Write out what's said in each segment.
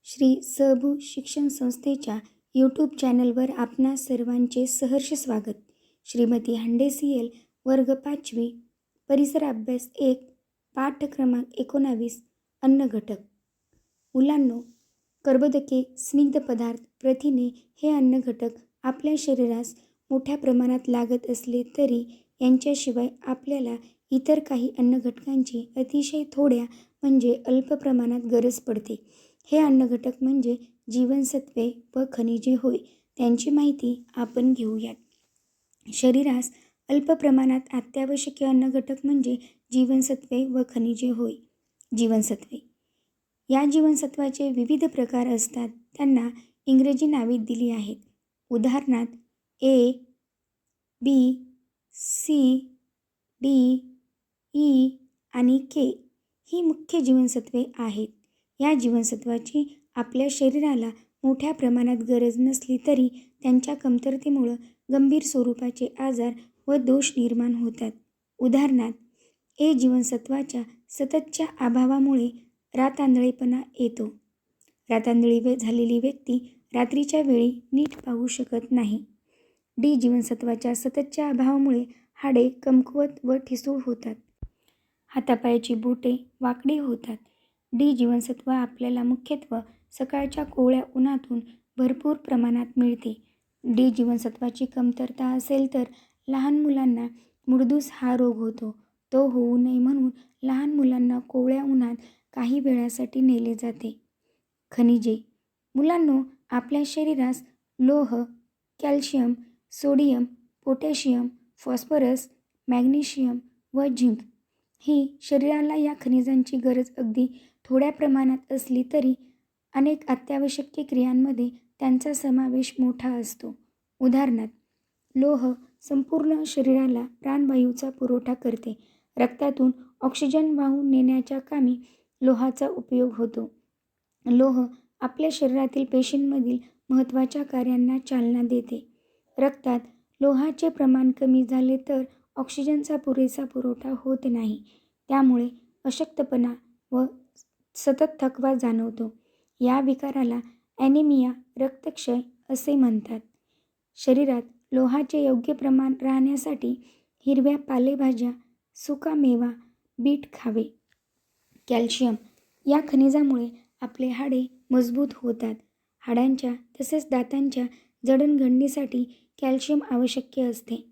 श्री सहभू शिक्षण संस्थेच्या यूट्यूब चॅनलवर आपणा सर्वांचे सहर्ष स्वागत. श्रीमती हांडे CL वर्ग 5वी परिसर अभ्यास 1 पाठ क्रमांक 19 अन्न घटक. मुलांनो, कर्बोदके, स्निग्ध पदार्थ, प्रथिने हे अन्न घटक आपल्या शरीरास मोठ्या प्रमाणात लागत असले तरी यांच्याशिवाय आपल्याला इतर काही अन्न घटकांची अतिशय थोड्या म्हणजे अल्प प्रमाणात गरज पडते. हे अन्न घटक म्हणजे जीवनसत्वे व खनिजे होय. त्यांची माहिती आपण घेऊयात. शरीरास अल्प प्रमाणात अत्यावश्यक अन्न घटक म्हणजे जीवनसत्वे व खनिजे होय. जीवनसत्वे. या जीवनसत्वाचे विविध प्रकार असतात. त्यांना इंग्रजी नावे दिली आहेत. उदाहरणार्थ A, B, C, D, E आणि K ही मुख्य जीवनसत्वे आहेत. या जीवनसत्वाची आपल्या शरीराला मोठ्या प्रमाणात गरज नसली तरी त्यांच्या कमतरतेमुळे गंभीर स्वरूपाचे आजार व दोष निर्माण होतात. उदाहरणार्थ A जीवनसत्वाच्या सततच्या अभावामुळे रातआंधळेपणा येतो. रातआंधळी झालेली व्यक्ती रात्रीच्या वेळी नीट पाहू शकत नाही. D जीवनसत्वाच्या सततच्या अभावामुळे हाडे कमकुवत व ठिसूळ होतात. हातापायाची बोटे वाकडी होतात. D जीवनसत्व आपल्याला मुख्यत्वे सकाळच्या कोवळ्या उन्हातून भरपूर प्रमाणात मिळते. D जीवनसत्वाची कमतरता असेल तर लहान मुलांना मुडदूस हा रोग होतो. तो होऊ नये म्हणून लहान मुलांना कोवळ्या उन्हात काही वेळासाठी नेले जाते. खनिजे. मुलांनो, आपल्या शरीरास लोह, calcium, sodium, potassium, phosphorus, magnesium व झिंक ही शरीराला या खनिजांची गरज अगदी थोड्या प्रमाणात असली तरी अनेक अत्यावश्यक क्रियांमध्ये त्यांचा समावेश मोठा असतो. उदाहरणार्थ लोह संपूर्ण शरीराला प्राणवायूचा पुरवठा करते. रक्तातून ऑक्सिजन वाहून नेण्याच्या कामी लोहाचा उपयोग होतो. लोह आपल्या शरीरातील पेशींमधील महत्त्वाच्या कार्यांना चालना देते. रक्तात लोहाचे प्रमाण कमी झाले तर ऑक्सिजनचा पुरेसा पुरवठा होत नाही. त्यामुळे अशक्तपणा व सतत थकवा जाणवतो. या विकाराला ॲनिमिया रक्तक्षय असे म्हणतात. शरीरात लोहाचे योग्य प्रमाण राहण्यासाठी हिरव्या पालेभाज्या, सुका मेवा, बीट खावे. कॅल्शियम. या खनिजामुळे आपले हाडे मजबूत होतात. हाडांच्या तसेच दातांच्या जडणघडणीसाठी कॅल्शियम आवश्यक असते.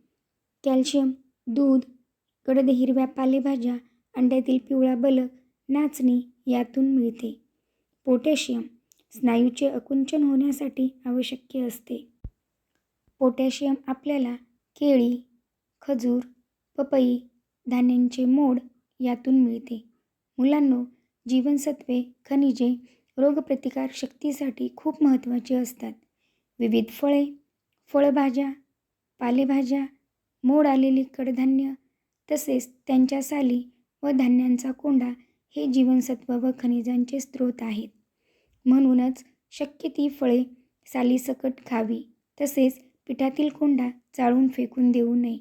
कॅल्शियम दूध, गडद हिरव्या पालेभाज्या, अंड्यातील पिवळा बलक, नाचणी यातून मिळते. पोटॅशियम स्नायूचे आकुंचन होण्यासाठी आवश्यक असते. पोटॅशियम आपल्याला केळी, खजूर, पपई, धान्यांचे मोड यातून मिळते. मुलांनो, जीवनसत्वे, खनिजे रोगप्रतिकार शक्तीसाठी खूप महत्त्वाची असतात. विविध फळे, फळभाज्या, पालेभाज्या, मोड आलेली कडधान्य तसेच त्यांच्या साली व धान्यांचा कोंडा हे जीवनसत्व व खनिजांचे स्रोत आहेत. म्हणूनच शक्य ती फळे सालीसकट खावी तसेच पिठातील कोंडा चाळून फेकून देऊ नये.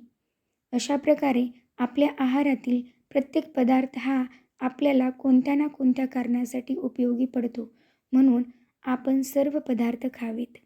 अशा प्रकारे आपल्या आहारातील प्रत्येक पदार्थ हा आपल्याला कोणत्या ना कोणत्या कारणासाठी उपयोगी पडतो. म्हणून आपण सर्व पदार्थ खावेत.